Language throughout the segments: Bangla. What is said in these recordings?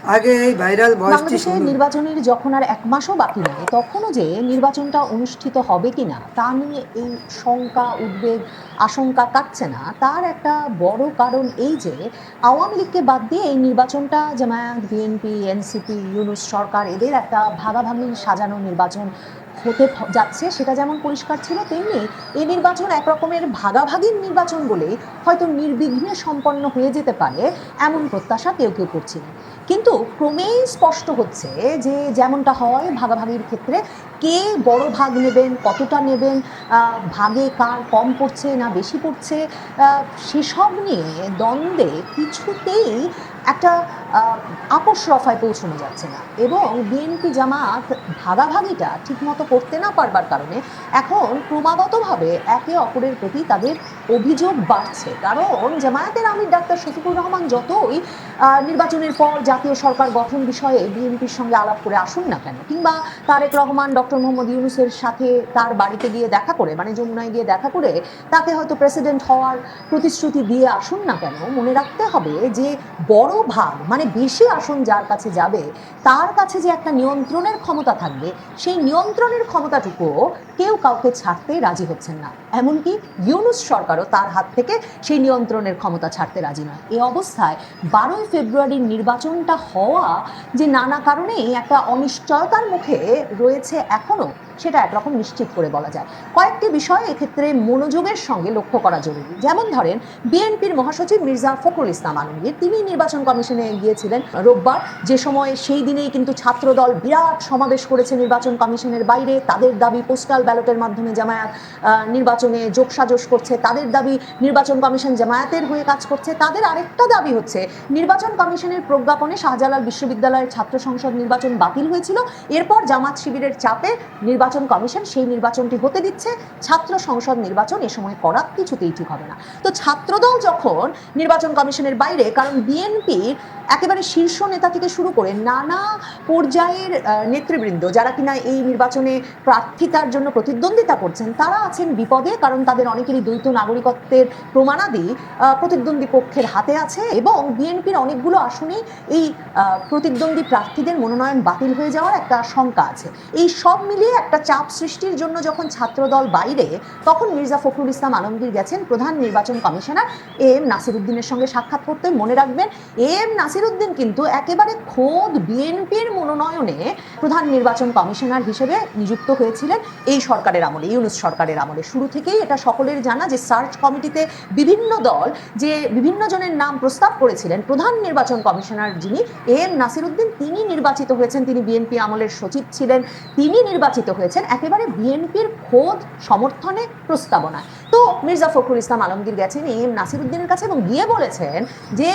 আগে এই ভাইরাল ভয়েসটি বাংলাদেশে শুনুন। নির্বাচনের যখন আর ১ মাসও বাকি নেই, তখনও যে নির্বাচনটা অনুষ্ঠিত হবে কিনা তা নিয়ে এই শঙ্কা, উদ্বেগ, আশঙ্কা কাটছে না, তার একটা বড় কারণ এই যে আওয়ামী লীগকে বাদ দিয়ে এই নির্বাচনটা জামায়াত, বিএনপি, এনসিপি, ইউনূস সরকার এদের একটা ভাগাভাগি সাজানো নির্বাচন হতে যাচ্ছে। সেটা যেমন পরিষ্কার ছিল, তেমনি এই নির্বাচন এক রকমের ভাগাভাগির নির্বাচন বলেই হয়তো নির্বিঘ্নে সম্পন্ন হয়ে যেতে পারে, এমন প্রত্যাশা কেউ কেউ করছিলেন। কিন্তু ক্রমেই স্পষ্ট হচ্ছে যে যেমনটা হয় ভাগাভাগির ক্ষেত্রে, কে বড় ভাগ নেবেন, কতটা নেবেন, ভাগে কার কম পড়ছে না বেশি পড়ছে, সেসব নিয়ে দ্বন্দ্বে কিছুতেই একটা আপোষ রফায় পৌঁছানো যাচ্ছে না। এবং বিএনপি জামাত ভাগাভাগিটা ঠিকমতো করতে না পারবার কারণে এখন ক্রমাগতভাবে একে অপরের প্রতি তাদের অভিযোগ বাড়ছে। কারণ জামায়াতের আমির ডাক্তার শফিকুর রহমান যতই নির্বাচনের পর জাতীয় সরকার গঠন বিষয়ে বিএনপির সঙ্গে আলাপ করে আসুন না কেন, কিংবা তারেক রহমান ডক্টর মোহাম্মদ ইউনূসের সাথে তার বাড়িতে গিয়ে দেখা করে, মানে যমুনায় গিয়ে দেখা করে তাকে হয়তো প্রেসিডেন্ট হওয়ার প্রতিশ্রুতি দিয়ে আসুন না কেন, মনে রাখতে হবে যে বড় ভাগ মানে বেশি আসন যার কাছে যাবে তার কাছে যে একটা নিয়ন্ত্রণের ক্ষমতা থাকবে, সেই নিয়ন্ত্রণের ক্ষমতাটুকুও কেউ কাউকে ছাড়তে রাজি হচ্ছেন না। এমনকি ইউনূস সরকারও তার হাত থেকে সেই নিয়ন্ত্রণের ক্ষমতা ছাড়তে রাজি নয়। এই অবস্থায় ১২ই ফেব্রুয়ারির নির্বাচনটা হওয়া যে নানা কারণেই একটা অনিশ্চয়তার মুখে রয়েছে এখনো, সেটা একরকম নিশ্চিত করে বলা যায়। কয়েকটি বিষয় এক্ষেত্রে মনোযোগের সঙ্গে লক্ষ্য করা জরুরি। যেমন ধরেন, বিএনপির মহাসচিব মির্জা ফখরুল ইসলাম আলমগীর তিনি নির্বাচন কমিশনে গিয়েছিলেন রোববার, যে সময় সেই দিনেই কিন্তু ছাত্রদল বিরাট সমাবেশ করেছে নির্বাচন কমিশনের বাইরে। তাদের দাবি পোস্টাল ব্যালটের মাধ্যমে জামায়াত নির্বাচনে যোগসাজশ করছে, তাদের দাবি নির্বাচন কমিশন জামায়াতের হয়ে কাজ করছে। তাদের আরেকটা দাবি হচ্ছে, নির্বাচন কমিশনের প্রজ্ঞাপনে শাহজালাল বিশ্ববিদ্যালয়ের ছাত্র সংসদ নির্বাচন বাতিল হয়েছিল, এরপর জামাত শিবিরের চাপে নির্বাচন কমিশন সেই নির্বাচনটি হতে দিচ্ছে, ছাত্র সংসদ নির্বাচন এ সময় করা কিছুতেই ঠিক হবে না। তো ছাত্রদল যখন নির্বাচন কমিশনের বাইরে, কারণ বিএনপির একেবারে শীর্ষ নেতা থেকে শুরু করে নানা পর্যায়ের নেতৃবৃন্দ যারা কিনা এই নির্বাচনে প্রার্থিতার জন্য প্রতিদ্বন্দ্বিতা করছেন, তারা আছেন বিপদে, কারণ তাদের অনেকেরই দ্বৈত নাগরিকত্বের প্রমাণাদি প্রতিদ্বন্দ্বী পক্ষের হাতে আছে, এবং বিএনপির অনেকগুলো আসনেই এই প্রতিদ্বন্দ্বী প্রার্থীদের মনোনয়ন বাতিল হয়ে যাওয়ার একটা শঙ্কা আছে। এই সব মিলিয়ে একটা চাপ সৃষ্টির জন্য যখন ছাত্রদল বাইরে, তখন মির্জা ফখরুল ইসলাম আলমগীর গেছেন প্রধান নির্বাচন কমিশনার এম নাসির উদ্দিনের সঙ্গে সাক্ষাৎ করতে। মনে রাখবেন, এম নাসির উদ্দিন কিন্তু একেবারে খোদ বিএনপির মনোনয়নে প্রধান নির্বাচন কমিশনার হিসেবে নিযুক্ত হয়েছিলেন এই সরকারের আমলে, ইউনূস সরকারের আমলে। শুরু থেকেই এটা সকলের জানা যে সার্চ কমিটিতে বিভিন্ন দল যে বিভিন্ন জনের নাম প্রস্তাব করেছিলেন, প্রধান নির্বাচন কমিশনার যিনি এম নাসির উদ্দিন, তিনি নির্বাচিত হয়েছেন, তিনি বিএনপি আমলের সচিব ছিলেন, তিনি নির্বাচিত হয়েছেন একেবারে বিএনপির খোদ সমর্থনে প্রস্তাবনায়। তো মির্জা ফখরুল ইসলাম আলমগীর গেছেন এম নাসির উদ্দিনের কাছে এবং গিয়ে বলেছেন যে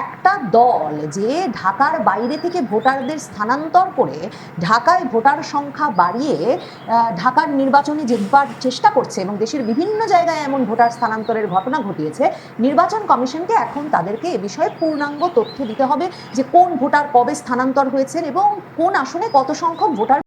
একটা দল যে ঢাকার বাইরে থেকে ভোটারদের স্থানান্তর করে ঢাকায় ভোটার সংখ্যা বাড়িয়ে ঢাকার নির্বাচনে জিতবার চেষ্টা করছে এবং দেশের বিভিন্ন জায়গায় এমন ভোটার স্থানান্তরের ঘটনা ঘটিয়েছে, নির্বাচন কমিশনকে এখন তাদেরকে এ বিষয়ে পূর্ণাঙ্গ তথ্য দিতে হবে যে কোন ভোটার কবে স্থানান্তর হয়েছেন এবং কোন আসনে কত সংখ্যক ভোটার